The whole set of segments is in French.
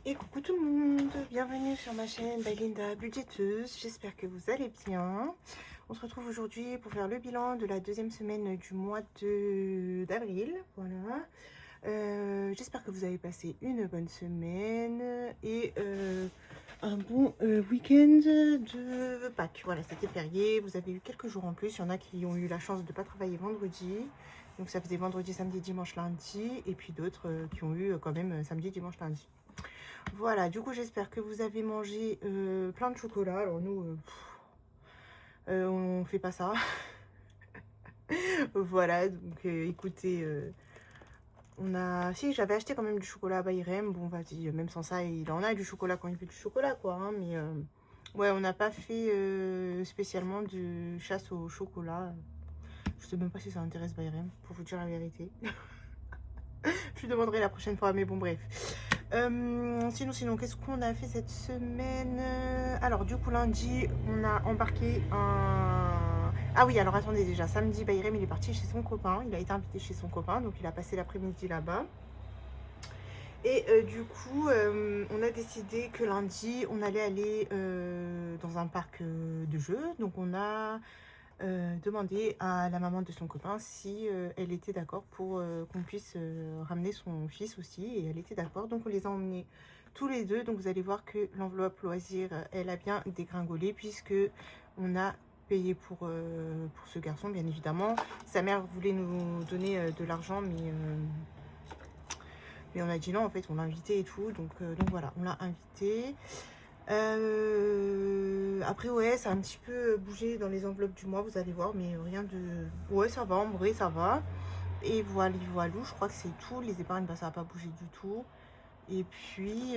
Et coucou tout le monde, bienvenue sur ma chaîne by Linda Budgéteuse, j'espère que vous allez bien. On se retrouve aujourd'hui pour faire le bilan de la deuxième semaine du mois d'avril, voilà. J'espère que vous avez passé une bonne semaine et un bon week-end de Pâques. Voilà, c'était férié, vous avez eu quelques jours en plus, il y en a qui ont eu la chance de ne pas travailler vendredi. Donc ça faisait vendredi, samedi, dimanche, lundi, et puis d'autres qui ont eu quand même samedi, dimanche, lundi. Voilà, du coup, j'espère que vous avez mangé plein de chocolat. Alors nous, on fait pas ça. Voilà, donc écoutez, on a... Si, j'avais acheté quand même du chocolat à Bayrem. Bon, vas-y, même sans ça, il en a du chocolat quand il fait du chocolat, quoi. Hein, mais ouais, on n'a pas fait spécialement de chasse au chocolat. Je sais même pas si ça intéresse Bayrem, pour vous dire la vérité. Je lui demanderai la prochaine fois, mais bon, bref. Sinon, qu'est-ce qu'on a fait cette semaine? Alors, du coup, lundi, on a embarqué un... Ah oui, alors attendez, déjà, samedi, Bayrem, il est parti chez son copain. Il a été invité chez son copain, donc il a passé l'après-midi là-bas. Et du coup, on a décidé que lundi, on allait aller dans un parc de jeux. Donc, on a demandé à la maman de son copain si elle était d'accord pour qu'on puisse ramener son fils aussi, et elle était d'accord, donc on les a emmenés tous les deux. Donc vous allez voir que l'enveloppe loisir elle a bien dégringolé, puisque on a payé pour ce garçon, bien évidemment. Sa mère voulait nous donner de l'argent, mais on a dit non, en fait on l'a invité et tout, donc voilà, on l'a invité. Après, ouais, ça a un petit peu bougé dans les enveloppes du mois, vous allez voir, mais rien de... Ouais, ça va, en vrai, ça va. Et voilà, je crois que c'est tout. Les épargnes, bah, ça n'a pas bougé du tout. Et puis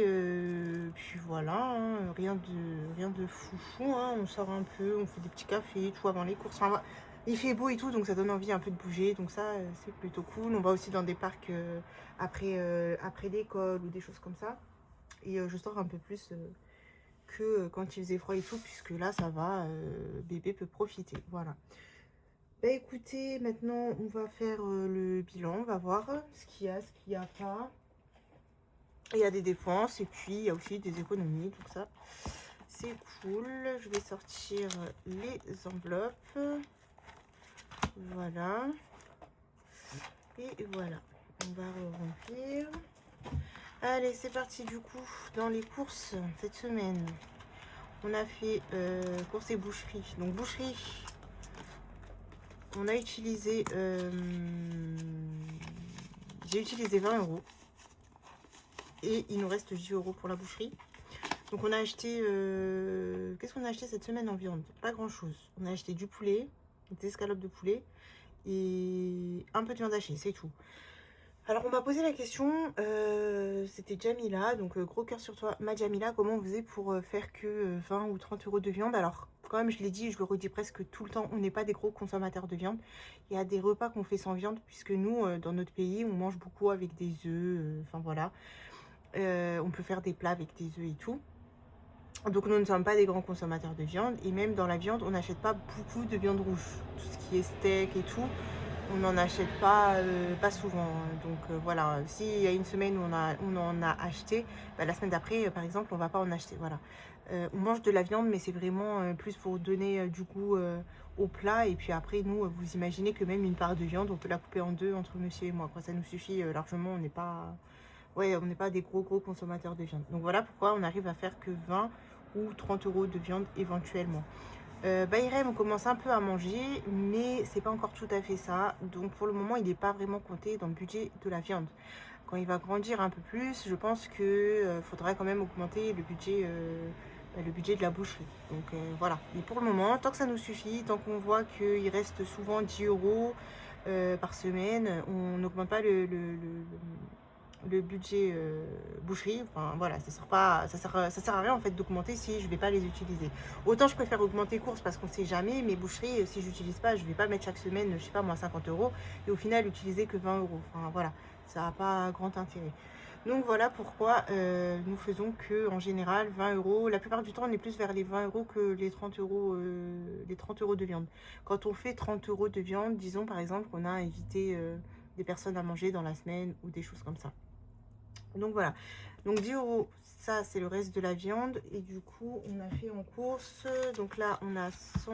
voilà, hein, rien de foufou, hein. On sort un peu, on fait des petits cafés et tout avant les courses. Enfin, il fait beau et tout, donc ça donne envie un peu de bouger. Donc ça, c'est plutôt cool. On va aussi dans des parcs après l'école ou des choses comme ça. Et je sors un peu plus... que quand il faisait froid et tout, puisque là ça va, bébé peut profiter. Voilà. Bah écoutez, maintenant on va faire le bilan, on va voir ce qu'il y a, ce qu'il n'y a pas. Il y a des dépenses et puis il y a aussi des économies, donc ça c'est cool. Je vais sortir les enveloppes. Voilà. Et voilà, on va remplir. Allez, c'est parti du coup dans les courses cette semaine. On a fait courses et boucherie. Donc boucherie, on a utilisé... j'ai utilisé 20 euros. Et il nous reste 10 euros pour la boucherie. Donc on a acheté... qu'est-ce qu'on a acheté cette semaine en viande? Pas grand-chose. On a acheté du poulet, des escalopes de poulet et un peu de viande hachée, c'est tout. Alors on m'a posé la question, c'était Jamila, donc gros cœur sur toi, ma Jamila, comment on faisait pour faire que 20 ou 30 euros de viande? Alors quand même, je l'ai dit, je le redis presque tout le temps, on n'est pas des gros consommateurs de viande. Il y a des repas qu'on fait sans viande, puisque nous, dans notre pays, on mange beaucoup avec des œufs, enfin voilà. On peut faire des plats avec des œufs et tout. Donc nous ne sommes pas des grands consommateurs de viande, et même dans la viande, on n'achète pas beaucoup de viande rouge. Tout ce qui est steak et tout, on n'en achète pas souvent. Donc voilà, s'il y a une semaine où on en a acheté, bah, la semaine d'après, par exemple, on va pas en acheter. Voilà. On mange de la viande, mais c'est vraiment plus pour donner du goût au plat. Et puis après, nous, vous imaginez que même une part de viande, on peut la couper en deux entre monsieur et moi, quoi. Ça nous suffit largement, on n'est pas... Ouais, on n'est pas des gros consommateurs de viande. Donc voilà pourquoi on arrive à faire que 20 ou 30 euros de viande éventuellement. Bayrem, on commence un peu à manger, mais c'est pas encore tout à fait ça. Donc pour le moment, il n'est pas vraiment compté dans le budget de la viande. Quand il va grandir un peu plus, je pense que faudra quand même augmenter le budget de la boucherie. Donc voilà. Mais pour le moment, tant que ça nous suffit, tant qu'on voit qu'il reste souvent 10 euros par semaine, on n'augmente pas le budget boucherie. Enfin voilà, ça sert à rien en fait d'augmenter si je vais pas les utiliser. Autant je préfère augmenter courses parce qu'on sait jamais, mais boucherie, si j'utilise pas, je vais pas mettre chaque semaine, je sais pas moi, 50 euros et au final utiliser que 20 euros. Enfin voilà, ça n'a pas grand intérêt. Donc voilà pourquoi nous faisons que en général 20 euros. La plupart du temps, on est plus vers les 20 euros que les 30 euros, de viande. Quand on fait 30 euros de viande, disons par exemple qu'on a invité des personnes à manger dans la semaine ou des choses comme ça. Donc voilà. Donc 10 euros, ça c'est le reste de la viande. Et du coup, on a fait en course. Donc là, on a 100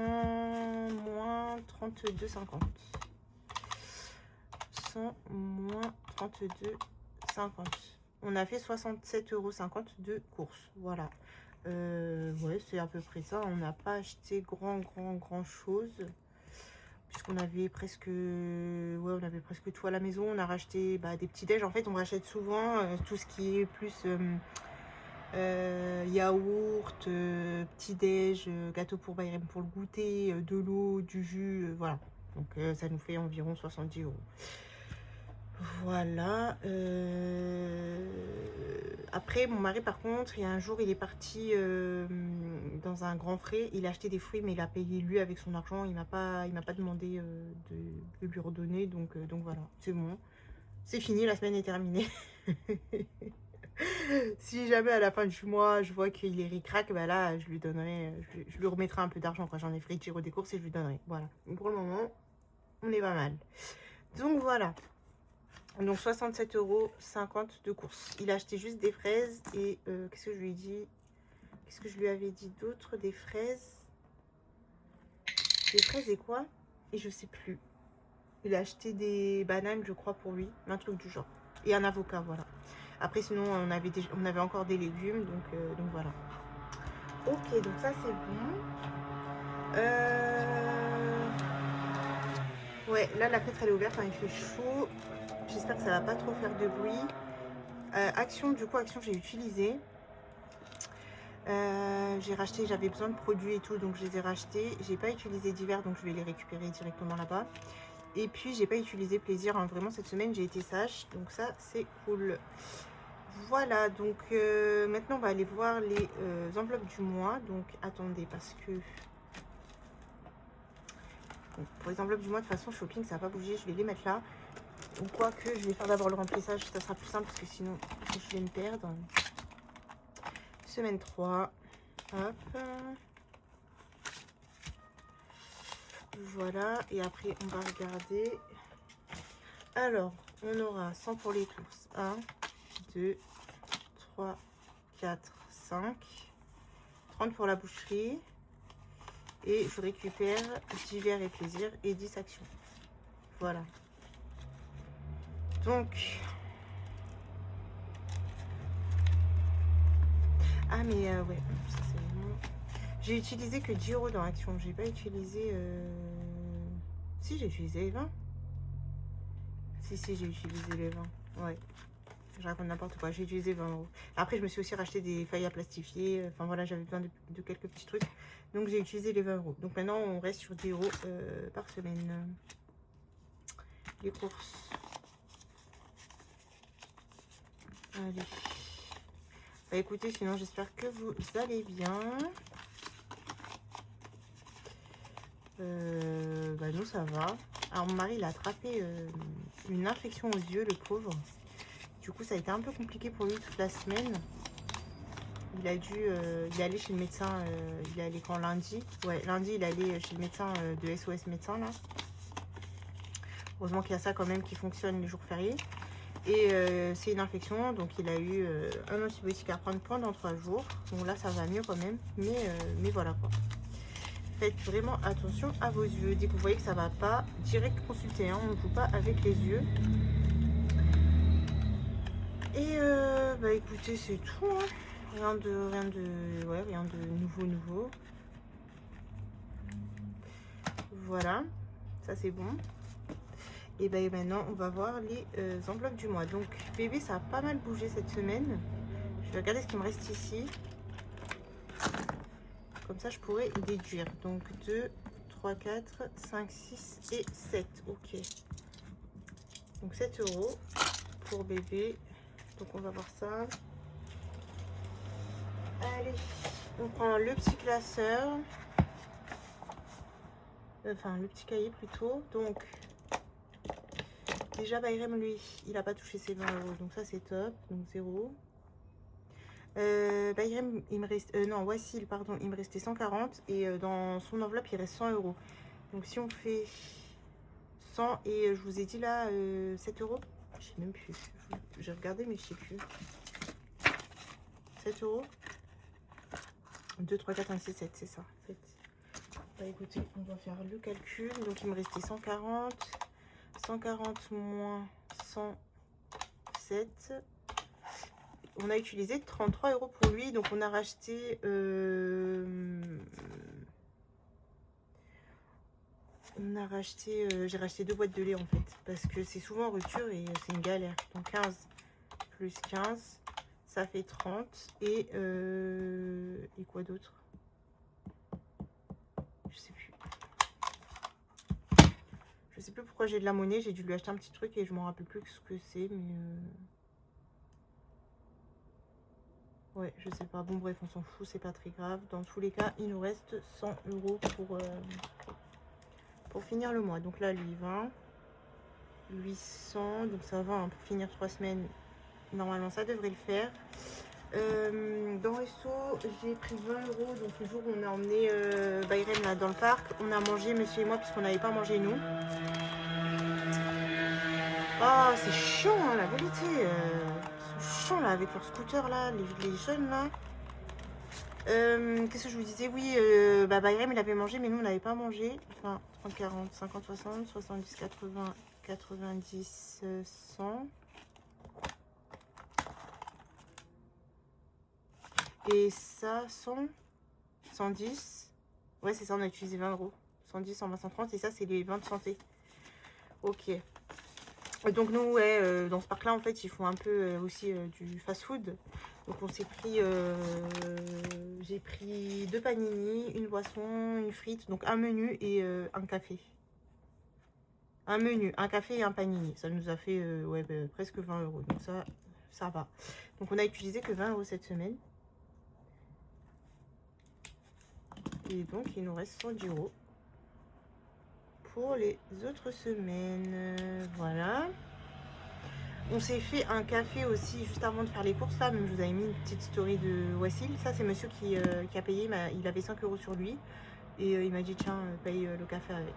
moins 32,50. 100 moins 32,50. On a fait 67,50 € de courses. Voilà. Ouais, c'est à peu près ça. On n'a pas acheté grand chose. Puisqu'on avait presque... Ouais, on avait presque tout à la maison. On a racheté des petits déj. En fait, on rachète souvent tout ce qui est plus yaourt, petit déj, gâteau pour Bayrem pour le goûter, de l'eau, du jus, voilà. Donc ça nous fait environ 70 €. Voilà. Après, mon mari, par contre, il y a un jour, il est parti dans un grand frais. Il a acheté des fruits, mais il a payé lui avec son argent. Il m'a pas demandé de lui redonner. Donc voilà, c'est bon. C'est fini, la semaine est terminée. Si jamais à la fin du mois, je vois qu'il est ric-rac, bah là, je lui donnerai, je lui remettrai un peu d'argent. Quand j'en ai fait le giro des courses et je lui donnerai. Voilà. Donc pour le moment, on est pas mal. Donc voilà. Donc 67,50 € de courses. Il a acheté juste des fraises et qu'est-ce que je lui ai dit? Qu'est-ce que je lui avais dit d'autre? Des fraises. Des fraises et quoi? Et je sais plus. Il a acheté des bananes, je crois, pour lui. Un truc du genre. Et un avocat, voilà. Après, sinon, on avait encore des légumes, donc voilà. Ok, donc ça, c'est bon. Ouais, là, la fenêtre, elle est ouverte, hein, il fait chaud. J'espère que ça va pas trop faire de bruit. Action, du coup, Action, j'ai utilisé. J'ai racheté, j'avais besoin de produits et tout, donc je les ai rachetés. J'ai pas utilisé Divers, donc je vais les récupérer directement là-bas. Et puis j'ai pas utilisé Plaisir, hein. Vraiment cette semaine j'ai été sage, donc ça c'est cool. Voilà, donc maintenant on va aller voir les enveloppes du mois. Donc attendez, parce que bon, pour les enveloppes du mois, de toute façon shopping ça va pas bouger, je vais les mettre là. Ou quoi que je vais faire d'abord le remplissage, ça sera plus simple parce que sinon je vais me perdre. Semaine 3, hop. Voilà, et après on va regarder. Alors, on aura 100 pour les courses. 1, 2, 3, 4, 5. 30 pour la boucherie. Et je récupère Divers et Plaisir et 10 actions. Voilà. Donc... Ah mais ouais, ça c'est vraiment... J'ai utilisé que 10 € dans Action. J'ai pas utilisé... Si, j'ai utilisé les 20. Si, j'ai utilisé les 20. Ouais. Je raconte n'importe quoi. J'ai utilisé 20 €. Après, je me suis aussi racheté des feuilles à plastifier. Enfin voilà, j'avais besoin de quelques petits trucs. Donc j'ai utilisé les 20 €. Donc maintenant, on reste sur 10 € par semaine. Les courses. Allez. Bah écoutez, sinon j'espère que vous allez bien. Bah nous ça va. Alors mon mari il a attrapé une infection aux yeux, le pauvre. Du coup ça a été un peu compliqué pour lui toute la semaine. Il a dû, il est allé chez le médecin, il est allé quand lundi. Ouais, lundi il est allé chez le médecin de SOS médecin là. Heureusement qu'il y a ça quand même qui fonctionne les jours fériés. Et c'est une infection, donc il a eu un antibiotique à prendre pendant 3 jours. Bon là ça va mieux quand même, mais voilà quoi. Faites vraiment attention à vos yeux. Dès que vous voyez que ça va pas, direct consulter, hein, on ne joue pas avec les yeux. Et bah écoutez, c'est tout. Hein. Rien de nouveau. Voilà, ça c'est bon. Et ben maintenant, on va voir les enveloppes du mois. Donc, bébé, ça a pas mal bougé cette semaine. Je vais regarder ce qui me reste ici. Comme ça, je pourrais déduire. Donc, 2, 3, 4, 5, 6 et 7. Ok. Donc, 7 € pour bébé. Donc, on va voir ça. Allez, on prend le petit classeur. Enfin, le petit cahier plutôt. Donc, déjà, Bayrem, lui, il n'a pas touché ses 20 €. Donc, ça, c'est top. Donc, 0. Bayrem, il me reste... non, Wassil, pardon. Il me restait 140. Et dans son enveloppe, il reste 100 €. Donc, si on fait 100 et je vous ai dit là, 7 €. Je sais même plus. J'ai regardé, mais je sais plus. 7 €. 2, 3, 4, 5, 6, 7, c'est ça. 7. Bah écoutez, on va faire le calcul. Donc il me restait 140. 140 moins 107. On a utilisé 33 € pour lui. Donc on a racheté... j'ai racheté 2 boîtes de lait en fait. Parce que c'est souvent en rupture et c'est une galère. Donc 15 plus 15, ça fait 30. Et quoi d'autre? Je sais plus. Je sais plus pourquoi j'ai de la monnaie. J'ai dû lui acheter un petit truc et je m'en rappelle plus ce que c'est. Mais ouais, je sais pas. Bon bref, on s'en fout, c'est pas très grave. Dans tous les cas, il nous reste 100 € pour finir le mois. Donc là, lui 20, 800, donc ça va hein, pour finir 3 semaines. Normalement, ça devrait le faire. Dans le resto, j'ai pris 20 €. Donc le jour où on a emmené Byron là dans le parc, on a mangé, monsieur et moi, puisqu'on n'avait pas mangé nous. Oh, c'est chiant hein, la vérité. Ils sont chiants là avec leur scooter là, les jeunes là. Qu'est-ce que je vous disais? Oui, Byron il avait mangé, mais nous on n'avait pas mangé. Enfin, 30, 40, 50, 60, 70, 80, 90, 100. Et ça, 100, 110. Ouais, c'est ça, on a utilisé 20 €. 110, 120, 130. Et ça, c'est les 20 de santé. Ok. Donc nous, ouais, dans ce parc-là, en fait, ils font un peu aussi du fast-food. Donc on s'est pris... j'ai pris 2 panini, une boisson, une frite. Donc un menu et un café. Un menu, un café et un panini. Ça nous a fait ouais, presque 20 €. Donc ça va. Donc on a utilisé que 20 € cette semaine. Et donc, il nous reste 110 € pour les autres semaines. Voilà. On s'est fait un café aussi juste avant de faire les courses. Là, même je vous avais mis une petite story de Wassil. Ça, c'est monsieur qui a payé. Il avait 5 € sur lui. Et il m'a dit, tiens, paye le café avec.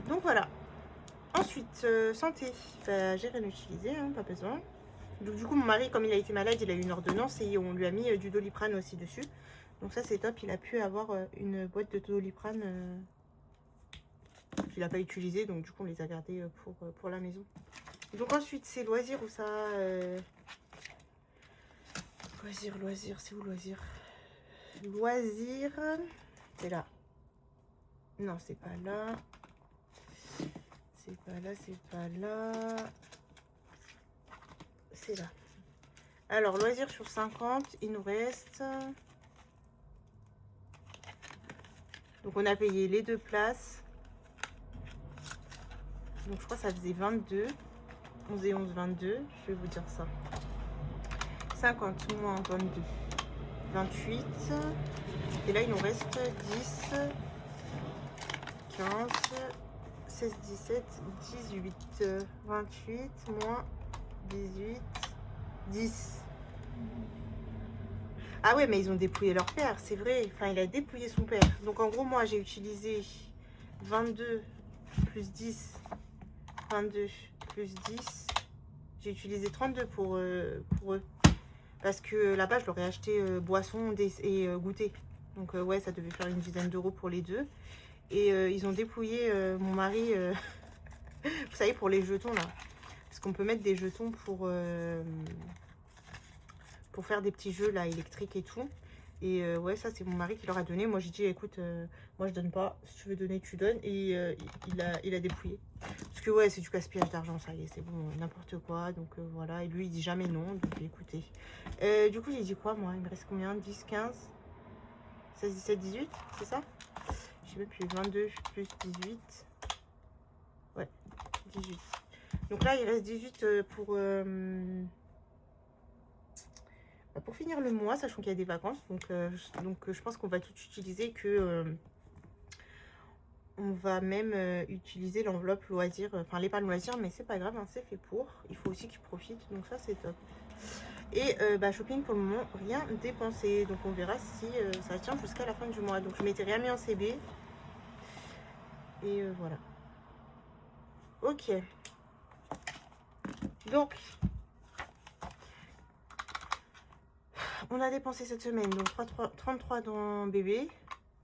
Donc, voilà. Ensuite, santé. Bah, j'ai rien utilisé, hein, pas besoin. Donc, du coup, mon mari, comme il a été malade, il a eu une ordonnance et on lui a mis du Doliprane aussi dessus. Donc ça c'est top, il a pu avoir une boîte de Doliprane qu'il n'a pas utilisé, donc du coup on les a gardés pour la maison. Donc ensuite c'est loisirs ou ça loisirs, c'est où loisirs? Loisirs, c'est là. Non, c'est pas là. C'est pas là, c'est pas là. C'est là. Alors loisirs sur 50, il nous reste... Donc on a payé les 2 places. Donc je crois que ça faisait 22. 11 et 11, 22. Je vais vous dire ça. 50 moins 22. 28. Et là il nous reste 10. 15. 16, 17, 18. 28 moins 18. 10. Ah ouais, mais ils ont dépouillé leur père, c'est vrai. Enfin, il a dépouillé son père. Donc, en gros, moi, j'ai utilisé 22 plus 10. 22 plus 10. J'ai utilisé 32 pour eux. Parce que là-bas, je leur ai acheté boisson et goûter. Donc, ouais, ça devait faire une dizaine d'euros pour les deux. Et ils ont dépouillé mon mari, vous savez, pour les jetons, là. Parce qu'on peut mettre des jetons pour faire des petits jeux là électriques et tout. Et ouais, ça c'est mon mari qui leur a donné. Moi j'ai dit écoute, moi je donne pas, si tu veux donner tu donnes. Et il a dépouillé parce que ouais, c'est du gaspillage d'argent, ça y est, c'est bon, n'importe quoi. Donc voilà, et lui il dit jamais non, donc écoutez. Du coup j'ai dit quoi moi? Il me reste combien? 10, 15, 16, 17, 18, c'est ça? Je sais même plus. 22 plus 18, ouais, 18. Donc là il reste 18 pour finir le mois, sachant qu'il y a des vacances. Donc je pense qu'on va tout utiliser, que on va même utiliser l'enveloppe loisir, enfin l'épargne loisir, mais c'est pas grave, hein, c'est fait pour. Il faut aussi qu'ils profitent, donc ça c'est top. Et shopping pour le moment, rien dépensé. Donc on verra si ça tient jusqu'à la fin du mois. Donc je m'étais rien mis en CB. Et voilà. Ok. Donc, on a dépensé cette semaine donc 33 dans bébé,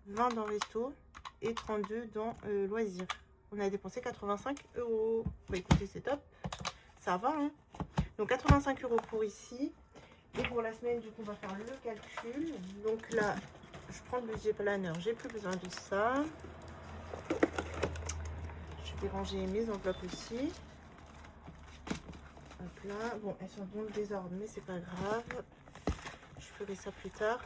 20 dans resto et 32 dans loisirs. On a dépensé 85 €. Bah écoutez, c'est top. Ça va, hein. Donc 85 € pour ici. Et pour la semaine, du coup, on va faire le calcul. Donc là, je prends le budget planner. J'ai plus besoin de ça. Je vais ranger mes enveloppes aussi. Hop là. Bon, elles sont dans le désordre, mais c'est pas grave. Je ferai ça plus tard.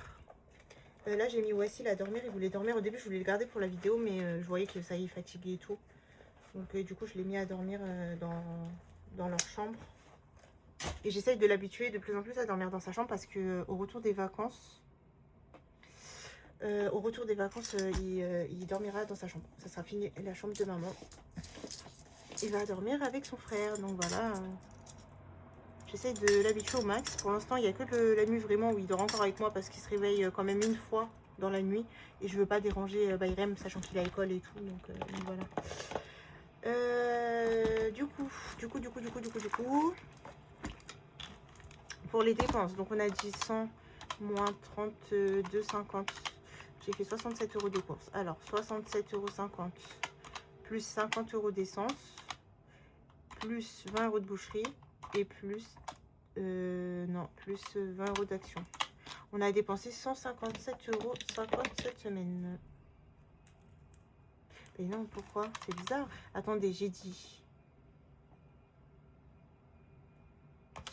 Là, j'ai mis Wassil à dormir. Il voulait dormir. Au début, je voulais le garder pour la vidéo, mais je voyais que ça y est, fatigué et tout. Donc, du coup, je l'ai mis à dormir dans leur chambre. Et j'essaye de l'habituer de plus en plus à dormir dans sa chambre parce que au retour des vacances, il dormira dans sa chambre. Ça sera fini la chambre de maman. Il va dormir avec son frère. Donc voilà. J'essaye de l'habituer au max. Pour l'instant, il n'y a que la nuit vraiment où il dort encore avec moi parce qu'il se réveille quand même une fois dans la nuit. Et je veux pas déranger Bayrem, sachant qu'il a école et tout. Donc voilà. Du coup. Pour les dépenses, donc on a dit 100 moins 32,50. J'ai fait 67 € de courses. Alors 67,50 € plus 50 € d'essence, plus 20 € de boucherie et plus plus 20 € d'action. On a dépensé 157,50 € cette semaine. Et non, pourquoi? C'est bizarre. Attendez, j'ai dit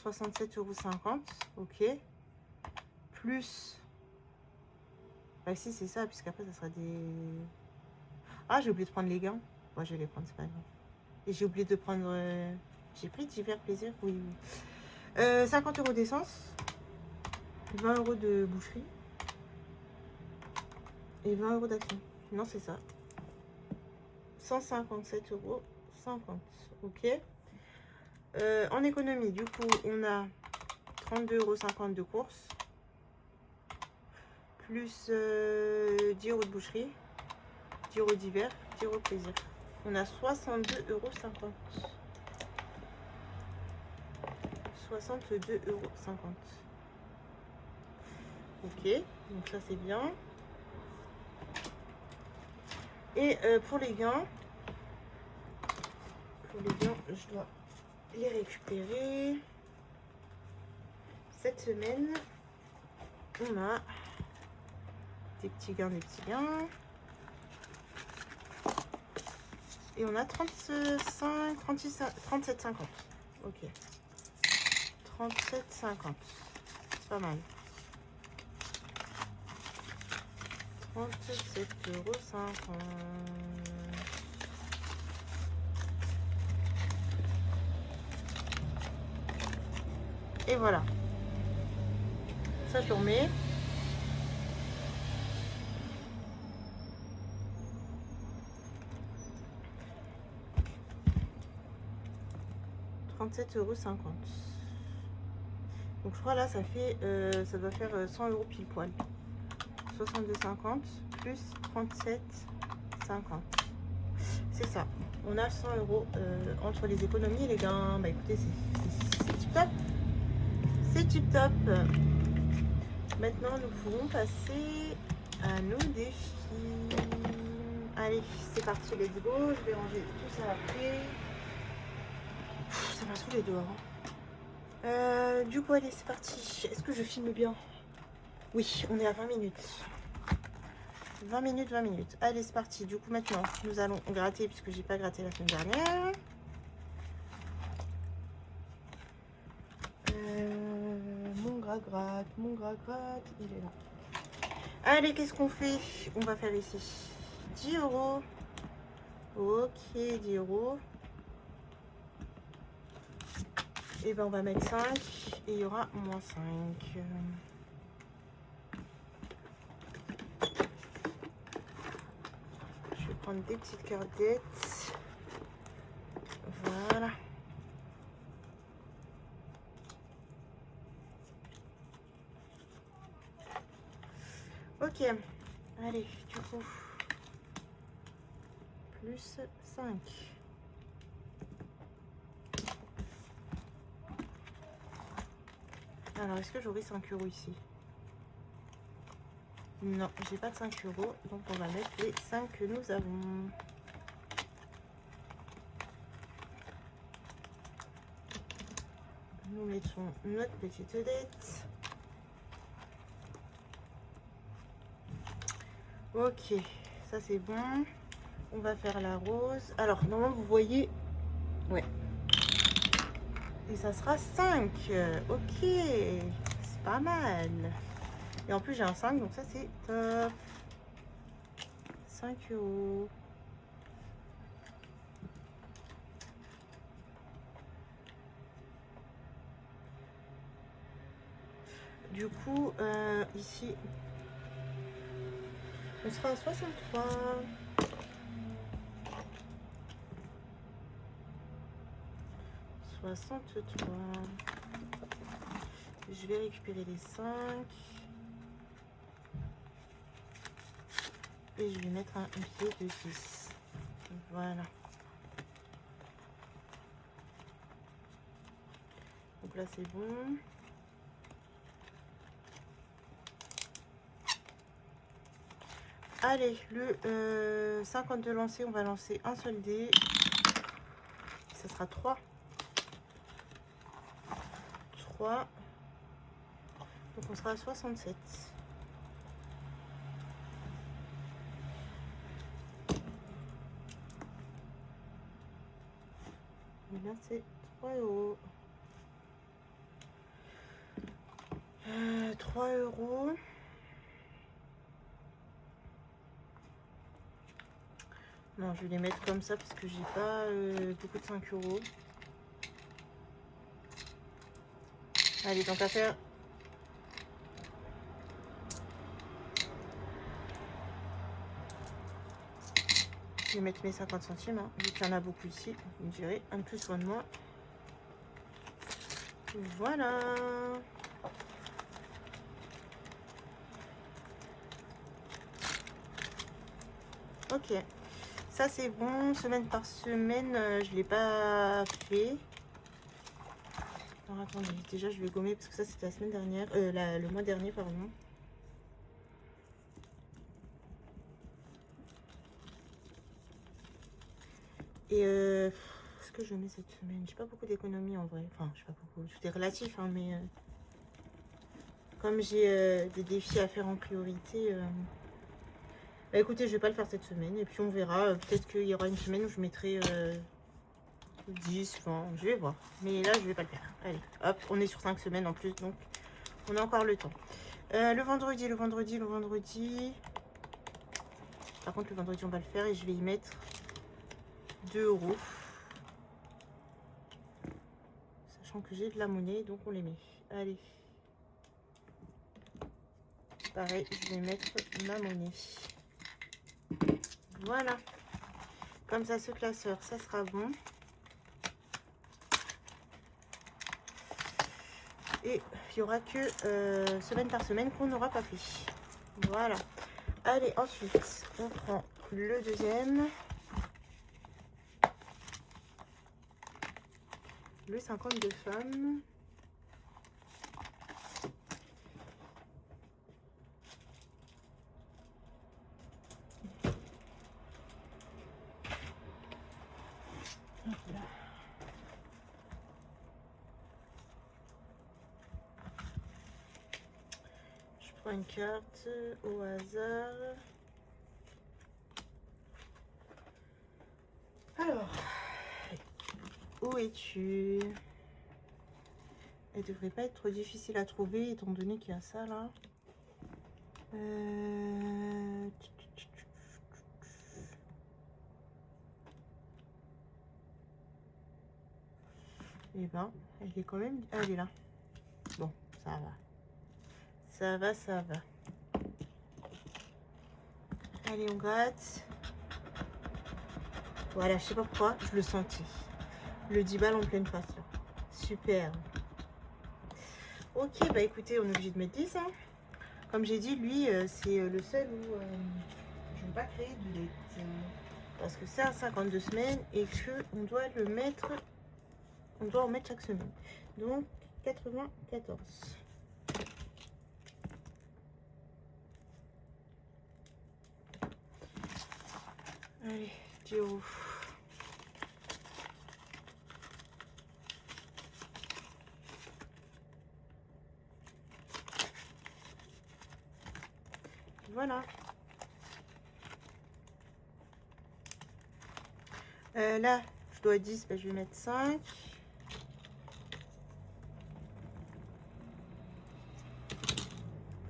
67,50 €, ok, plus, bah si c'est ça, puisqu'après ça sera des, ah j'ai oublié de prendre les gants, bon je vais les prendre, c'est pas grave, et j'ai oublié de prendre, j'ai pris divers plaisirs, oui, 50 € d'essence, 20 € de boucherie, et 20 € d'action, non c'est ça, 157,50 €, ok. En économie, du coup, on a 32,50 € de courses, plus 10 € de boucherie, 10 € d'hiver, 10 € de plaisir. On a 62,50 €. 62,50 €. Ok, donc ça c'est bien. Et pour les gains, je dois les récupérer. Cette semaine, on a des petits gains. Et on a 37,50. Ok. 37,50. C'est pas mal. 37,50 €. Et voilà. Ça, je le remets. €37,50. Donc je crois là ça fait ça doit faire 100 € pile poil. 62,50 plus 37,50. C'est ça. On a 100 € entre les économies et les gains. Bah écoutez, c'est tip top. C'est tip top. Maintenant nous pourrons passer à nos défis. Allez, c'est parti, let's go. Je vais ranger tout ça après. Ça m'a saoulé dehors. Du coup, allez, c'est parti. Est-ce que je filme bien? Oui, on est à 20 minutes. 20 minutes. Allez, c'est parti. Du coup, maintenant, nous allons gratter puisque j'ai pas gratté la semaine dernière. Mon gras gratte, il est là. Allez, qu'est-ce qu'on fait? On va faire ici 10 €. Ok, 10 €. Et ben on va mettre 5 et il y aura moins 5. Je vais prendre des petites cardettes. Voilà. Ok. Allez, du coup. Plus 5. Alors, est-ce que j'aurai 5 € ici? Non, j'ai pas de 5 €. Donc, on va mettre les 5 que nous avons. Nous mettons notre petite dette. Ok, ça c'est bon. On va faire la rose. Alors, normalement, vous voyez... Ouais. Et ça sera 5. Ok, c'est pas mal. Et en plus, j'ai un 5, donc ça c'est top. 5 €. Du coup, ici, on sera à 63. 63. Je vais récupérer les 5. Et je vais mettre un billet de 10. Voilà. Donc là, c'est bon. Allez, le 52 lancé, on va lancer un seul dé. Ça sera 3. 3. Donc on sera à 67. Et là, c'est 3 €. 3 €. Non, je vais les mettre comme ça parce que j'ai pas beaucoup de 5 €. Allez, tant qu'à faire. Je vais mettre mes 50 centimes, hein, vu qu'il y en a beaucoup ici. Vous me direz, un peu soin de moi. Voilà. Ok. Ça, c'est bon. Semaine par semaine, je ne l'ai pas fait. Alors, attendez. Déjà, je vais gommer parce que ça, c'était la semaine dernière. Le mois dernier, pardon. Et ce que je mets cette semaine, j'ai pas beaucoup d'économies en vrai. Enfin, je sais pas beaucoup. Tout est relatif, hein, mais comme j'ai des défis à faire en priorité, bah écoutez, je vais pas le faire cette semaine. Et puis on verra. Peut-être qu'il y aura une semaine où je mettrai 10, 20. Je vais voir. Mais là, je vais pas le faire. Allez, hop, on est sur 5 semaines en plus, donc on a encore le temps. Le vendredi. Par contre, le vendredi, on va le faire et je vais y mettre 2 €. Sachant que j'ai de la monnaie, donc on les met. Allez. Pareil, je vais mettre ma monnaie. Voilà. Comme ça, ce classeur, ça sera bon. Et il n'y aura que semaine par semaine qu'on n'aura pas fait. Voilà. Allez, ensuite, on prend le deuxième. Le 52 femmes. Voilà. Je prends une carte au hasard. Alors, où es-tu? Elle devrait pas être trop difficile à trouver étant donné qu'il y a ça là. Eh ben, elle est quand même... Ah, elle est là. Bon, ça va. Ça va, ça va. Allez, on gratte. Voilà, je sais pas pourquoi, je le sentais. Le 10 balles en pleine face là. Super. Ok, bah écoutez, on est obligé de mettre 10. Hein. Comme j'ai dit, lui, c'est le seul où je ne vais pas créer de dette. Parce que c'est un 52 semaines et qu'on doit le mettre... On doit en mettre chaque semaine. Donc, 94. 10 €. Voilà. Là, je dois 10, bah, je vais mettre 5.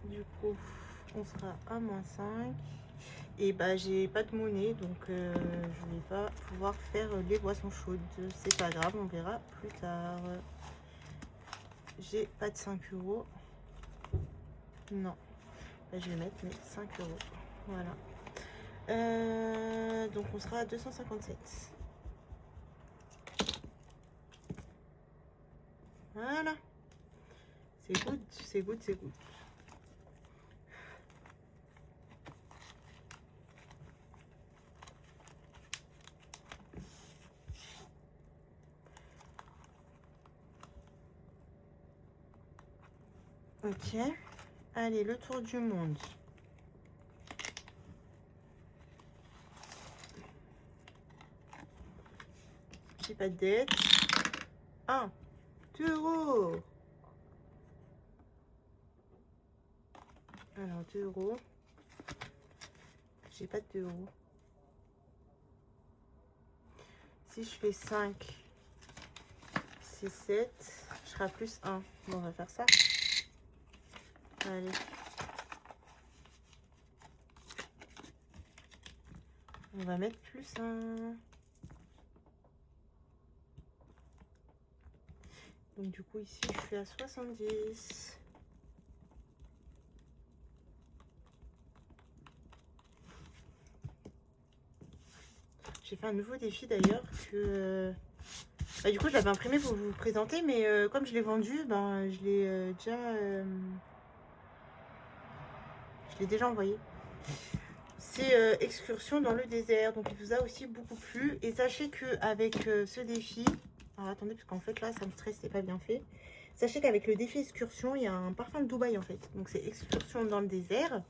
Du coup, on sera à -5. Et bah, j'ai pas de monnaie, donc je vais pas pouvoir faire les boissons chaudes. C'est pas grave, on verra plus tard. J'ai pas de 5 €. Non. Bah, je vais mettre mes 5 €. Voilà. Donc on sera à 257. Voilà. C'est good, c'est good, c'est good. Ok. Allez, le tour du monde. J'ai pas de dette. 1, 2 €. Alors, 2 €. J'ai pas de 2 €. Si je fais 5, 6, 7, je serai plus 1. Bon, on va faire ça. Allez. On va mettre plus 1. Donc du coup ici je suis à 70. J'ai fait un nouveau défi d'ailleurs que bah, du coup je l'avais imprimé pour vous présenter, mais comme je l'ai vendu, ben je l'ai déjà envoyé. C'est excursion dans le désert, donc il vous a aussi beaucoup plu. Et sachez que avec ce défi, alors attendez, parce qu'en fait là ça me stresse, c'est pas bien fait. Sachez qu'avec le défi excursion, il y a un parfum de Dubaï en fait. Donc c'est excursion dans le désert.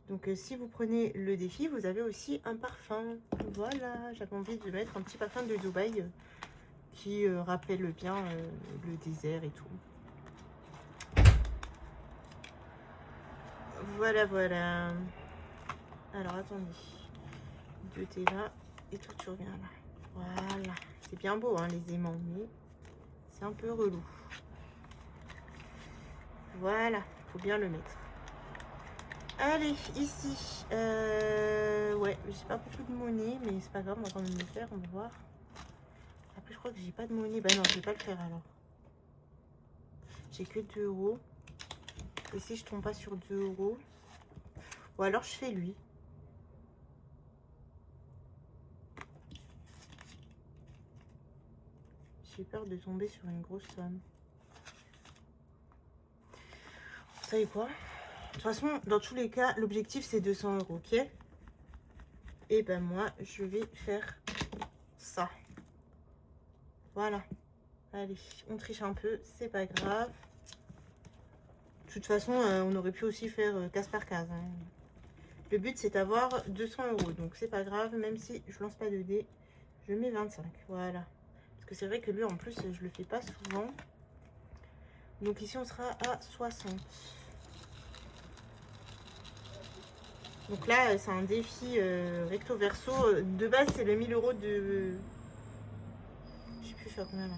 Donc si vous prenez le défi, vous avez aussi un parfum. Voilà, j'avais envie de mettre un petit parfum de Dubaï qui rappelle bien le désert et tout. Voilà, voilà. Alors attendez. 2 t'es là et toi tu reviens là. Voilà. C'est bien beau hein, les aimants, mais c'est un peu relou. Voilà, faut bien le mettre. Allez, ici. Ouais, j'ai pas beaucoup de monnaie, mais c'est pas grave, on va quand même le faire, on va voir. Après, je crois que j'ai pas de monnaie. Bah non, je vais pas le faire alors. J'ai que 2 €. Et si je tombe pas sur 2 €, ou alors je fais lui. J'ai peur de tomber sur une grosse somme. Vous savez quoi? De toute façon, dans tous les cas, l'objectif c'est 200 €, ok? Et ben moi, je vais faire ça. Voilà. Allez, on triche un peu, c'est pas grave. De toute façon, on aurait pu aussi faire case par case. Hein. Le but c'est d'avoir 200 €, donc c'est pas grave, même si je lance pas de dés, je mets 25. Voilà. Parce que c'est vrai que lui en plus, je le fais pas souvent. Donc ici on sera à 60. Donc là, c'est un défi recto verso. De base, c'est le 1000 € de... Je sais plus, je suis à combien là?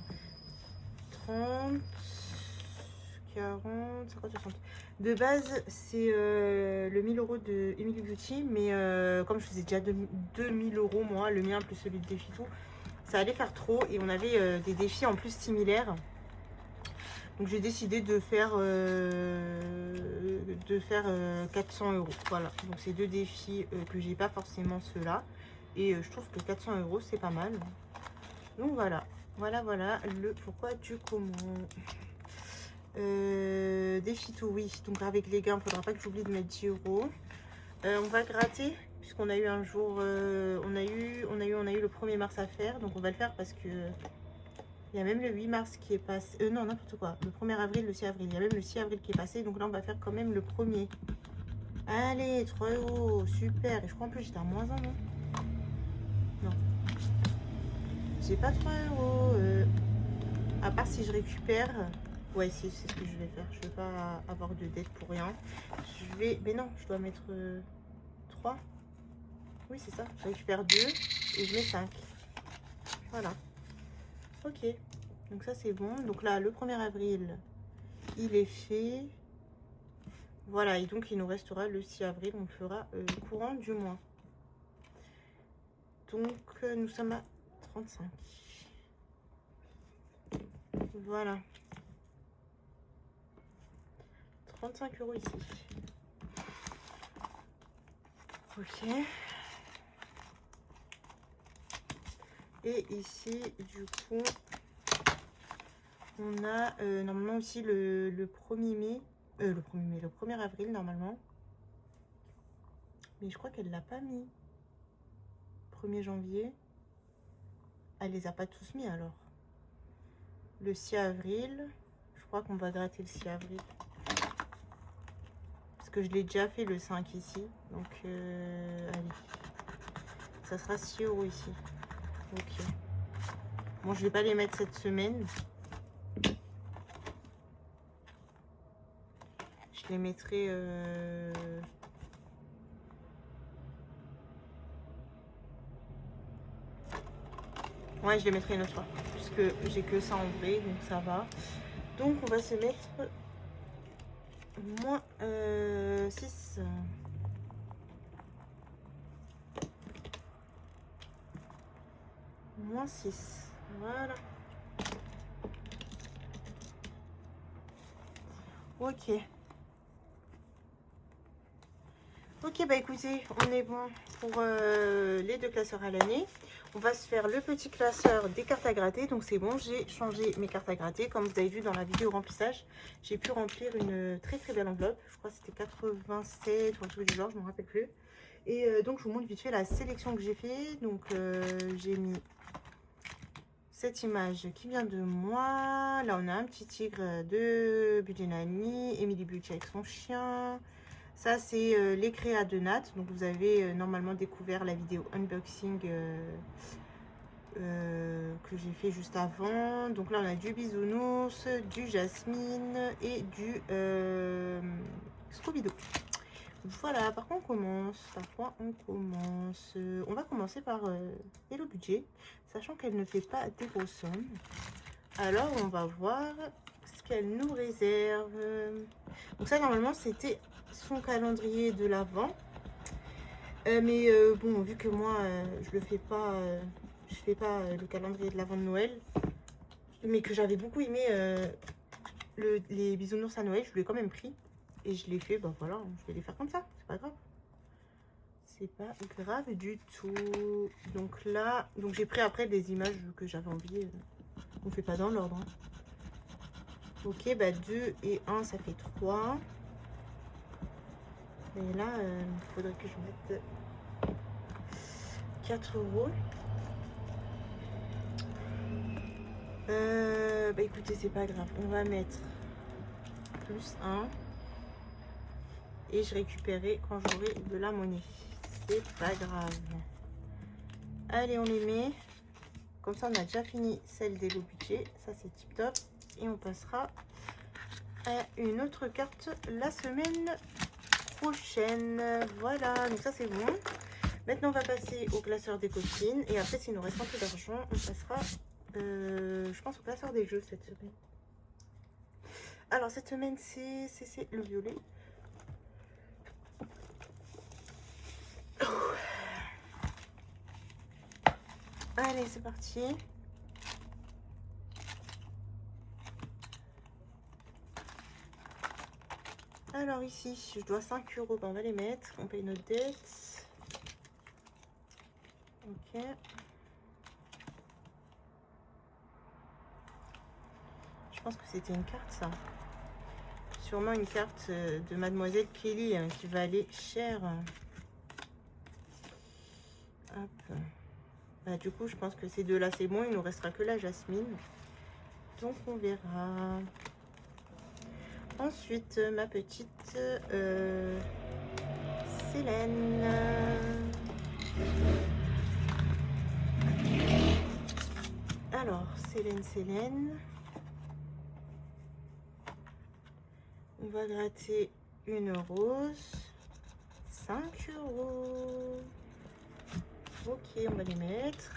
30, 40, 50, 60. De base, c'est le 1000 € de Emily Beauty. Mais comme je faisais déjà 2000 € moi, le mien plus celui de défi tout, ça allait faire trop. Et on avait des défis en plus similaires. Donc j'ai décidé de faire 400 €. Voilà, donc c'est 2 défis que j'ai pas forcément ceux-là. Et je trouve que 400 € c'est pas mal. Donc voilà, voilà le pourquoi du comment. Défi tout, oui. Donc avec les gains, il faudra pas que j'oublie de mettre 10 €. On va gratter puisqu'on a eu un jour, on a eu le 1er mars à faire. Donc on va le faire parce que il y a même le 8 mars qui est passé. Non, n'importe quoi. Le 1er avril, le 6 avril. Il y a même le 6 avril qui est passé. Donc là, on va faire quand même le 1er. Allez, 3 €. Super. Et je crois en plus, j'étais à -1, non? Non. j'ai pas 3 euros. À part si je récupère. Ouais, si, c'est ce que je vais faire. Je vais pas avoir de dette pour rien. Je vais. Mais non, je dois mettre 3. Oui, c'est ça. Je récupère 2 et je mets 5. Voilà. Ok. Donc ça, c'est bon. Donc là, le 1er avril, il est fait. Voilà. Et donc, il nous restera le 6 avril. On le fera courant du mois. Donc, nous sommes à 35. Voilà. 35 euros ici. Ok. Et ici, du coup, on a normalement aussi le 1er mai. Le 1er mai, le 1er avril normalement. Mais je crois qu'elle l'a pas mis. 1er janvier. Elle les a pas tous mis alors. Le 6 avril. Je crois qu'on va gratter le 6 avril. Parce que je l'ai déjà fait le 5 ici. Donc, allez. Ça sera 6 euros ici. Ok. Bon, je vais pas les mettre cette semaine. Je les mettrai... Ouais, je les mettrai une autre fois. Puisque j'ai que ça en vrai, donc ça va. Donc, on va se mettre... moins 6. Moins 6. Voilà. Ok. Ok, bah écoutez, on est bon pour les 2 classeurs à l'année. On va se faire le petit classeur des cartes à gratter. Donc c'est bon, j'ai changé mes cartes à gratter. Comme vous avez vu dans la vidéo remplissage, j'ai pu remplir une très très belle enveloppe. Je crois que c'était 87 ou un truc du genre, je ne me rappelle plus. Et donc je vous montre vite fait la sélection que j'ai fait. Donc j'ai mis cette image qui vient de moi. Là on a un petit tigre de Budget Nanny, Emily Beauty avec son chien. Ça, c'est les créas de Nat. Donc, vous avez normalement découvert la vidéo unboxing que j'ai fait juste avant. Donc là, on a du bisounours, du jasmine et du Scooby-Doo. Voilà, par quoi on commence? On va commencer par Hello Budget, sachant qu'elle ne fait pas des grosses sommes. Alors, on va voir ce qu'elle nous réserve. Donc ça, normalement, c'était son calendrier de l'Avent. Mais bon, vu que moi, je le fais pas, je fais pas le calendrier de l'Avent de Noël, mais que j'avais beaucoup aimé les bisounours à Noël, je l'ai quand même pris. Et je l'ai fait, bah voilà, je vais les faire comme ça, c'est pas grave. C'est pas grave du tout. Donc là, donc j'ai pris après des images que j'avais envie. On fait pas dans l'ordre. Hein. Ok, bah 2 et 1, ça fait 3. Et là, il faudrait que je mette 4 euros. Bah écoutez, c'est pas grave. On va mettre plus 1. Et je récupérerai quand j'aurai de la monnaie. C'est pas grave. Allez, on les met. Comme ça, on a déjà fini celle des lots budget. Ça, c'est tip top. Et on passera à une autre carte la semaine prochaine. Voilà, donc ça, c'est bon. Maintenant, on va passer au classeur des copines. Et après, s'il nous reste un peu d'argent, on passera, je pense, au classeur des jeux cette semaine. Alors, cette semaine, c'est le violet. Allez, c'est parti. Alors ici, je dois 5 euros. Ben, on va les mettre. On paye notre dette. Ok. Je pense que c'était une carte, ça. Sûrement une carte de Mademoiselle Kelly qui va aller cher. Hop. Bah, du coup, je pense que ces deux-là, c'est bon. Il nous restera que la jasmine. Donc, on verra. Ensuite, ma petite Célène. Alors, Célène. On va gratter une rose. 5 €. Ok, on va les mettre.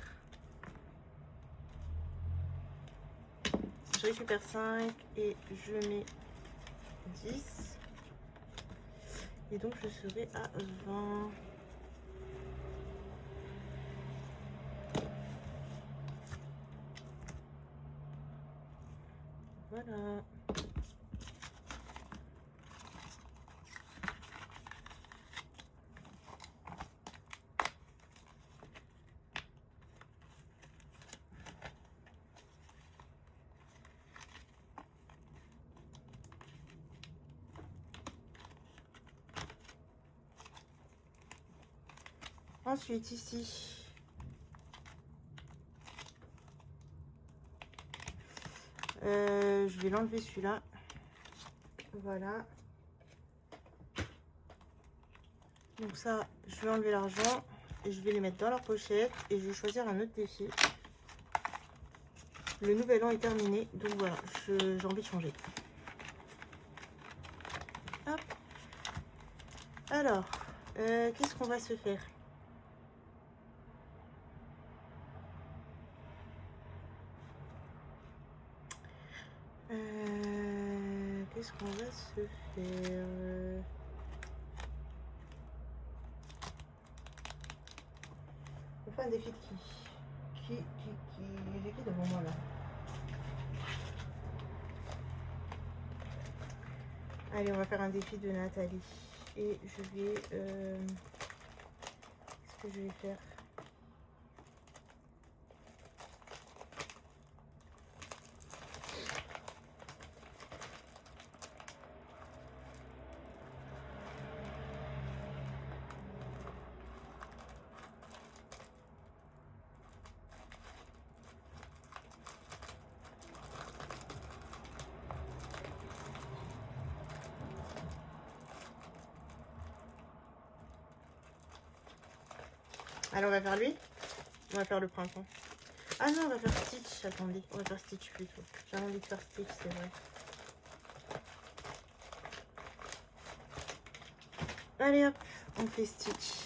Je récupère 5 et je mets 10. Et donc, je serai à 20. Voilà. Ensuite, ici, je vais l'enlever celui-là. Voilà. Donc ça, je vais enlever l'argent et je vais les mettre dans leur pochette et je vais choisir un autre défi. Le nouvel an est terminé, donc voilà, j'ai envie de changer. Hop. Alors, qu'est-ce qu'on va se faire? Qu'est-ce qu'on va se faire? On fait un défi de qui? J'ai qui devant moi là? Allez, on va faire un défi de Nathalie. Et je vais... qu'est-ce que je vais faire? Alors, on va faire lui. On va faire le printemps. Ah non, on va faire Stitch. Attendez, on va faire Stitch plutôt. J'ai envie de faire Stitch, c'est vrai. Allez hop, on fait Stitch.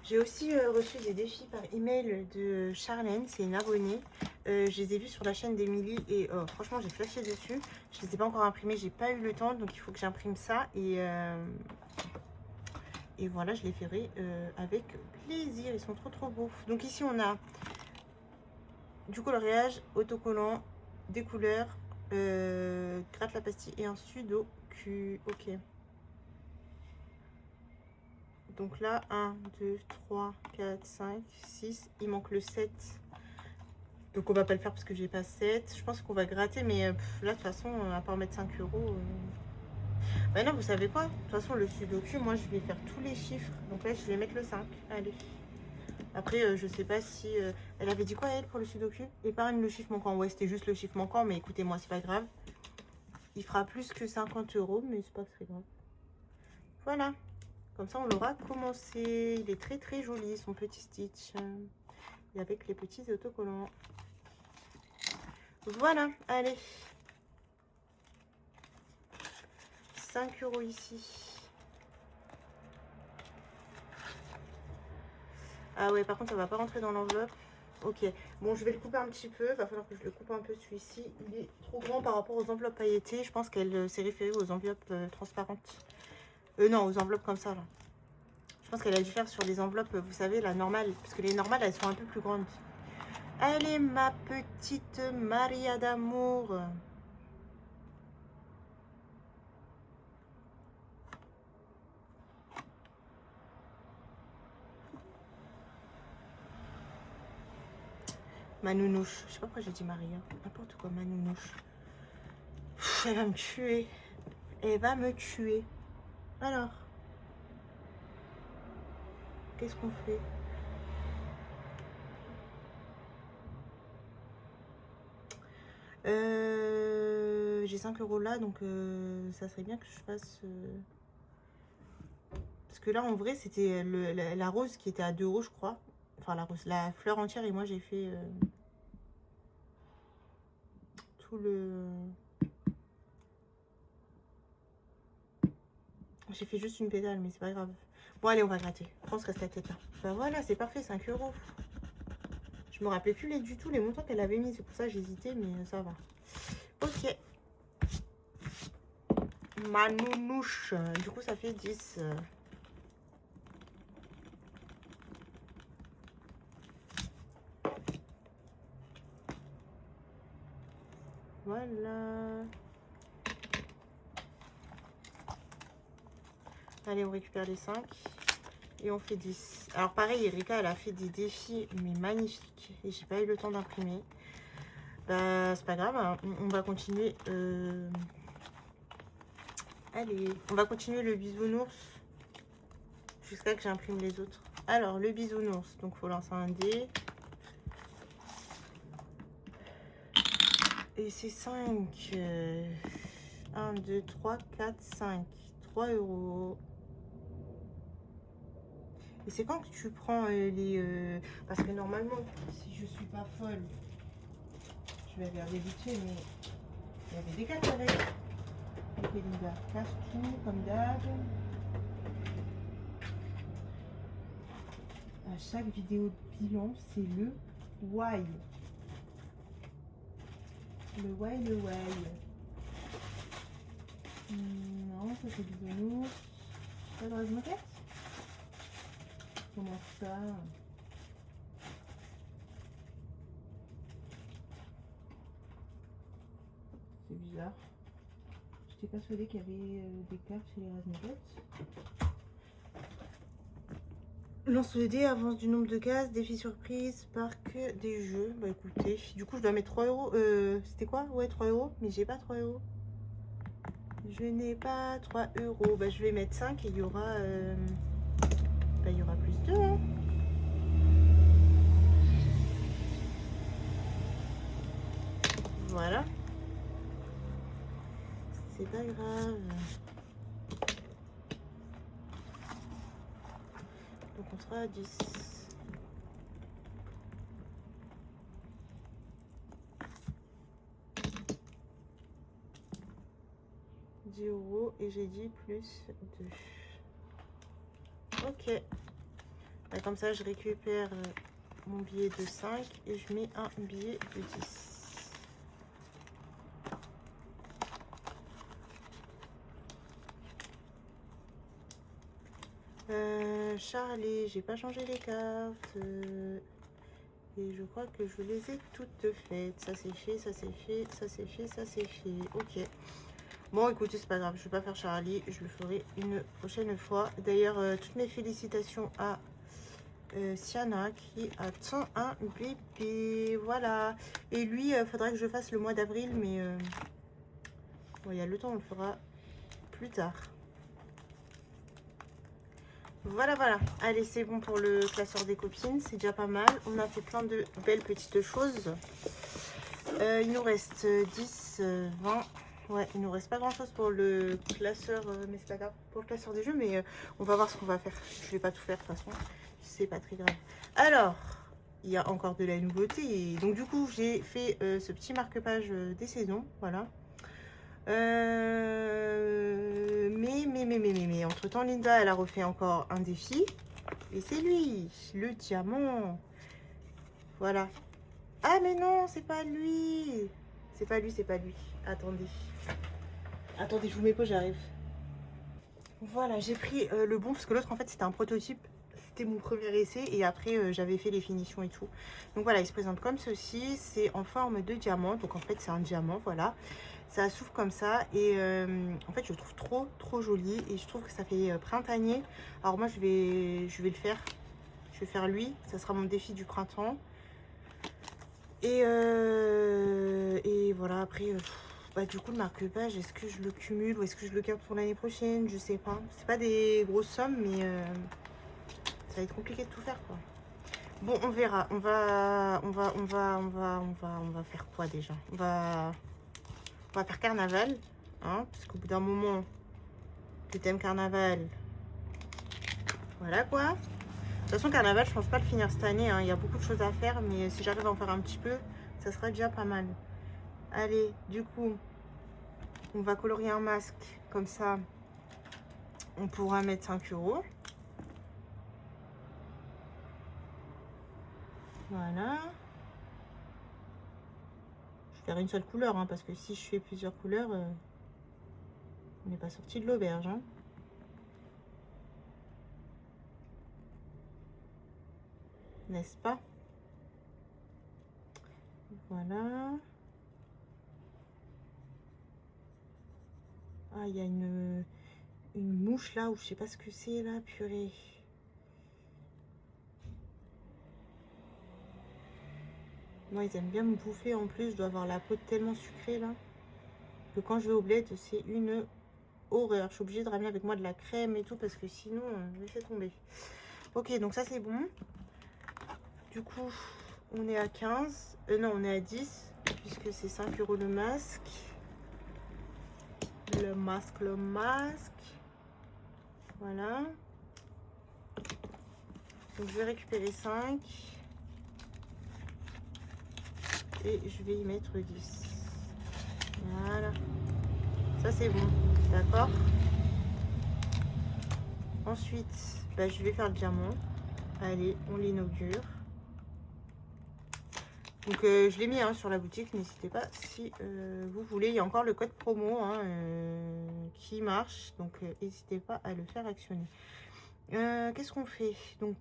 J'ai aussi reçu des défis par email de Charlène, c'est une abonnée. Je les ai vus sur la chaîne d'Emilie et franchement j'ai flashé dessus. Je les ai pas encore imprimés, j'ai pas eu le temps, donc il faut que j'imprime ça et voilà, je les ferai avec plaisir. Ils sont trop beaux. Donc ici on a du coloriage, autocollant, des couleurs, gratte la pastille et un sudoku. Ok. Donc là, 1, 2, 3, 4, 5, 6. Il manque le 7. Donc on va pas le faire parce que j'ai pas 7. Je pense qu'on va gratter, mais là de toute façon, à part mettre 5 €. Bah non, vous savez quoi? De toute façon, le sudoku, moi je vais faire tous les chiffres. Donc là, je vais mettre le 5. Allez. Après, je sais pas si... elle avait dit quoi, elle, pour le sudoku? Épargne le chiffre manquant. Ouais, c'était juste le chiffre manquant, mais écoutez-moi, c'est pas grave. Il fera plus que 50 €, mais c'est pas très grave. Voilà. Comme ça, on l'aura commencé. Il est très joli, son petit Stitch. Et avec les petits autocollants. Voilà, allez. 5 € ici. Ah ouais, par contre, ça va pas rentrer dans l'enveloppe. Ok, bon, je vais le couper un petit peu. Va falloir que je le coupe un peu, celui-ci. Il est trop grand par rapport aux enveloppes pailletées. Je pense qu'elle s'est référée aux enveloppes transparentes. Non, aux enveloppes comme ça, là. Je pense qu'elle a dû faire sur des enveloppes, vous savez, la normale. Parce que les normales, elles sont un peu plus grandes. Allez, ma petite Maria d'amour. Ma nounouche. Je sais pas pourquoi j'ai dit Maria. N'importe quoi, ma nounouche. Elle va me tuer. Elle va me tuer. Alors. Qu'est-ce qu'on fait? J'ai 5 € là, donc ça serait bien que je fasse... Parce que là, en vrai, c'était la rose qui était à 2 euros, je crois. Enfin, la rose, la fleur entière. Et moi, j'ai fait tout le... J'ai fait juste une pétale, mais c'est pas grave. Bon, allez, on va gratter. On se reste la tête là. Bah voilà, c'est parfait, 5 euros. Je me rappelais plus du tout les montants qu'elle avait mis. C'est pour ça que j'hésitais, mais ça va. Ok. Ma nounouche. Du coup, ça fait 10. Voilà. Allez, on récupère les 5. Et on fait 10. Alors pareil, Erika, elle a fait des défis, mais magnifiques. Et j'ai pas eu le temps d'imprimer. Bah, c'est pas grave. Hein. On va continuer. Allez, on va continuer le bisounours. Jusqu'à que j'imprime les autres. Alors, le bisounours. Donc, il faut lancer un dé. Et c'est 5. 1, 2, 3, 4, 5. 3 euros. Et c'est quand que tu prends les... Parce que normalement, si je suis pas folle, je vais regarder vite fait, mais il y avait des cartes avec. Ok, Linda, casse tout, comme d'hab. À chaque vidéo de bilan, c'est le why. Le why, le why. Non, ça c'est bisounours. Pas de rose moquette? Comment ça? C'est bizarre. J'étais persuadée qu'il y avait des cartes chez les Razmoquettes. Lance le dé, avance du nombre de cases, défi surprise, parc des jeux. Bah écoutez, du coup je dois mettre 3 euros. C'était quoi? Ouais, 3 euros, mais j'ai pas 3 euros. Je n'ai pas 3 euros. Bah je vais mettre 5 et il y aura... Bah il y aura plus de... Hein. Voilà. C'est pas grave. Donc on sera à 10. Euros et j'ai dit plus 2. Ok. Bah, comme ça, je récupère mon billet de 5 et je mets un billet de 10. Charlie, j'ai pas changé les cartes. Et je crois que je les ai toutes faites. Ça c'est fait, ça c'est fait, ça c'est fait, ça c'est fait. Ok. Bon, écoutez, c'est pas grave, je vais pas faire Charlie, je le ferai une prochaine fois. D'ailleurs, toutes mes félicitations à Siana qui attend un bébé. Voilà. Et lui, il faudra que je fasse le mois d'avril, mais bon, il y a le temps, on le fera plus tard. Voilà, voilà. Allez, c'est bon pour le classeur des copines, c'est déjà pas mal. On a fait plein de belles petites choses. Il nous reste 10, 20... Ouais, il nous reste pas grand chose pour le classeur, mais c'est pas grave, pour le classeur des jeux, mais on va voir ce qu'on va faire. Je vais pas tout faire de toute façon, c'est pas très grave. Alors, il y a encore de la nouveauté, donc du coup j'ai fait ce petit marque-page des saisons, voilà. Mais entre temps Linda elle a refait encore un défi, et c'est lui, le diamant, voilà. Ah mais non, c'est pas lui, c'est pas lui, c'est pas lui, attendez. Attendez, je vous mets pas, j'arrive. Voilà, j'ai pris le bon, parce que l'autre, en fait, c'était un prototype. C'était mon premier essai, et après, j'avais fait les finitions et tout. Donc voilà, il se présente comme ceci. C'est en forme de diamant. Donc en fait, c'est un diamant, voilà. Ça s'ouvre comme ça. Et en fait, je le trouve trop joli. Et je trouve que ça fait printanier. Alors moi, je vais le faire. Je vais faire lui. Ça sera mon défi du printemps. Et voilà, après... bah, du coup, le marque-page, est-ce que je le cumule ou est-ce que je le garde pour l'année prochaine? Je sais pas. C'est pas des grosses sommes, mais ça va être compliqué de tout faire, quoi. Bon, on verra. On va faire quoi déjà? On va faire carnaval, hein, parce qu'au bout d'un moment, que t'aimes carnaval, Voilà quoi. De toute façon, carnaval, je pense pas le finir cette année. Hein. Il y a beaucoup de choses à faire, mais si j'arrive à en faire un petit peu, ça sera déjà pas mal. Allez, du coup, on va colorier un masque. Comme ça, on pourra mettre 5 €. Voilà. Je vais faire une seule couleur, hein, parce que si je fais plusieurs couleurs, on n'est pas sorti de l'auberge. Hein. N'est-ce pas? Voilà. Ah, il y a une mouche là, où je sais pas ce que c'est là, purée. Moi, ils aiment bien me bouffer en plus. Je dois avoir la peau tellement sucrée là. Que quand je vais au bled, c'est une horreur. Je suis obligée de ramener avec moi de la crème et tout parce que sinon, je laisse tomber. Ok, donc ça c'est bon. Du coup, on est à 15. Non, on est à 10 puisque c'est 5 € le masque. Le masque. Voilà. Donc je vais récupérer 5. Et je vais y mettre 10. Voilà. Ça c'est bon. D'accord. Ensuite, bah, je vais faire le diamant. Allez, on l'inaugure. Donc je l'ai mis hein, sur la boutique, n'hésitez pas si vous voulez. Il y a encore le code promo hein, qui marche, donc n'hésitez pas à le faire actionner. Qu'est-ce qu'on fait? Donc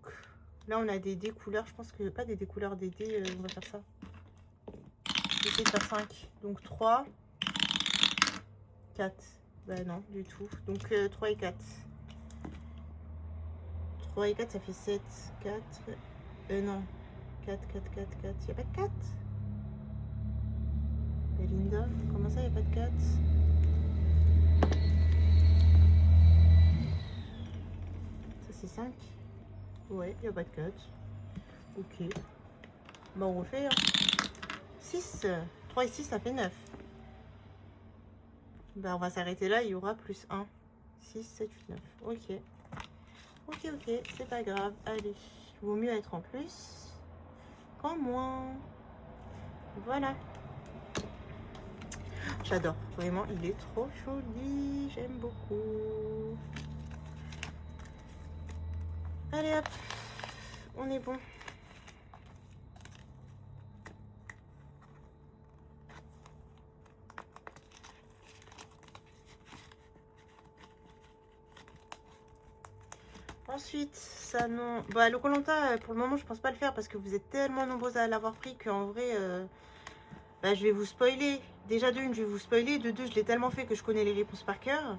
là on a des dés couleurs, je pense que pas des dés couleurs, des dés, on va faire ça. J'essaie de faire 5, donc 3, 4, bah non du tout, donc 3 et 4. 3 et 4 ça fait 7, 4, non, 4, 4, 4, 4, il n'y a pas de 4? Linda, comment ça, il n'y a pas de 4? Ça, c'est 5? Ouais, il n'y a pas de 4. Ok. Bah, on refait. Hein. 6. 3 et 6, ça fait 9. Bah, on va s'arrêter là, il y aura plus 1. 6, 7, 8, 9. Ok. Ok, c'est pas grave. Allez, vaut mieux être en plus qu'en moins. Voilà. J'adore, vraiment, il est trop joli, j'aime beaucoup. Allez hop, on est bon. Ensuite, ça non. Bah, le Koh-Lanta, pour le moment, je pense pas le faire parce que vous êtes tellement nombreux à l'avoir pris qu'en vrai, bah, je vais vous spoiler. Déjà, de une, je vais vous spoiler. De deux, je l'ai tellement fait que je connais les réponses par cœur.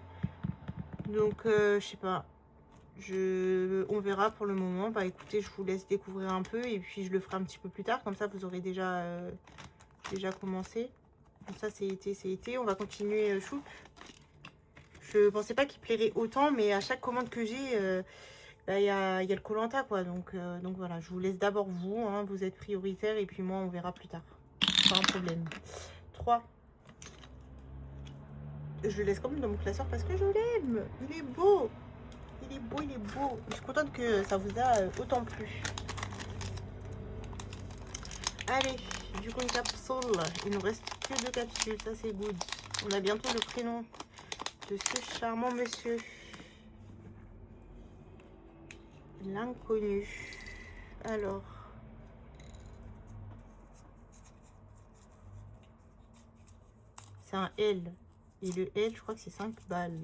Donc, je sais pas. On verra pour le moment. Bah, écoutez, je vous laisse découvrir un peu et puis je le ferai un petit peu plus tard. Comme ça, vous aurez déjà commencé. Donc, ça, c'est été, c'est été. On va continuer choup. Je pensais pas qu'il plairait autant, mais à chaque commande que j'ai. Il y a le Koh-Lanta quoi, donc voilà, je vous laisse d'abord vous, hein, vous êtes prioritaire et puis moi on verra plus tard, pas un problème. 3, je le laisse quand même dans mon classeur parce que je l'aime, il est beau, il est beau, il est beau, je suis contente que ça vous a autant plu. Allez, du coup une capsule, il nous reste que 2 capsules, ça c'est good. On a bientôt le prénom de ce charmant monsieur. L'inconnu. Alors. C'est un L. Et le L, je crois que c'est 5 balles.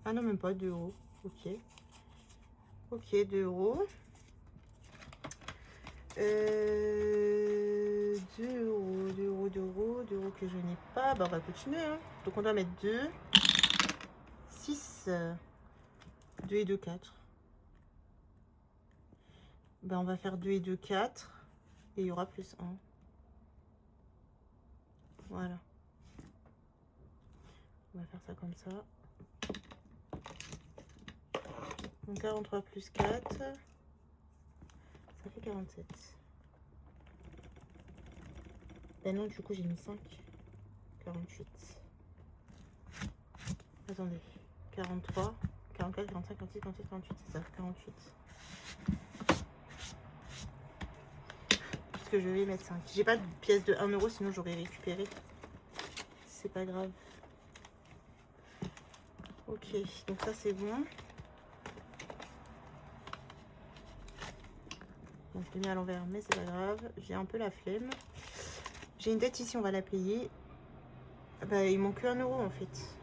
Ah non, même pas, 2 €. Ok. Ok, 2 €. 2 € que je n'ai pas. Bah, on va continuer. Hein. Donc, on doit mettre 2. 6. 2 et 2, 4. Bah, on va faire 2 et 2, 4. Et il y aura plus 1. Voilà. On va faire ça comme ça. Donc 43 plus 4. Ça fait 47. Ben non, du coup j'ai mis 5. 48. Attendez. 43. 44, 45, 46, 47, 48, c'est ça, 48. Parce que je vais mettre 5. J'ai pas de pièce de 1 euro, sinon j'aurais récupéré. C'est pas grave. Ok, donc ça c'est bon. Donc je l'ai mis à l'envers, mais c'est pas grave. J'ai un peu la flemme. J'ai une dette ici, on va la payer. Bah, il manque que 1 euro en fait.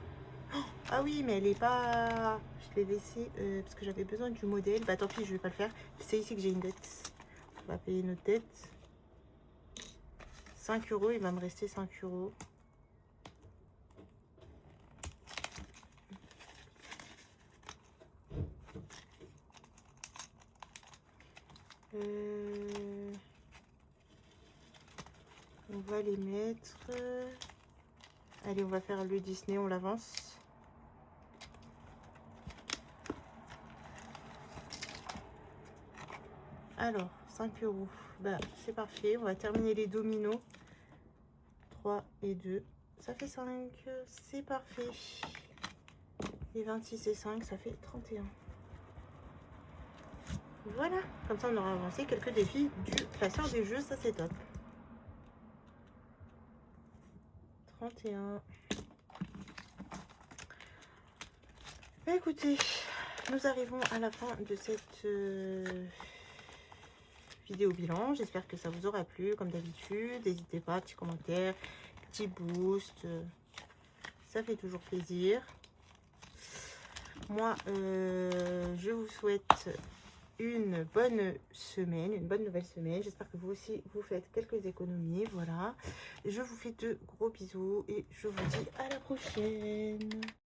Oh, ah oui, mais elle est pas... Je l'ai laissée parce que j'avais besoin du modèle. Bah tant pis, je vais pas le faire. C'est ici que j'ai une dette. On va payer notre dette. 5 euros, il va me rester 5 euros. On va les mettre. Allez, on va faire le Disney, on l'avance. Alors, 5 euros. Bah, c'est parfait. On va terminer les dominos. 3 et 2. Ça fait 5. C'est parfait. Et 26 et 5, ça fait 31. Voilà. Comme ça, on aura avancé quelques défis du classeur des jeux. Ça, c'est top. 31. Bah, écoutez, nous arrivons à la fin de cette vidéo bilan. J'espère que ça vous aura plu. Comme d'habitude, n'hésitez pas, petits commentaires, petits boosts. Ça fait toujours plaisir. Moi, je vous souhaite une bonne semaine, une bonne nouvelle semaine. J'espère que vous aussi, vous faites quelques économies. Voilà. Je vous fais de gros bisous et je vous dis à la prochaine.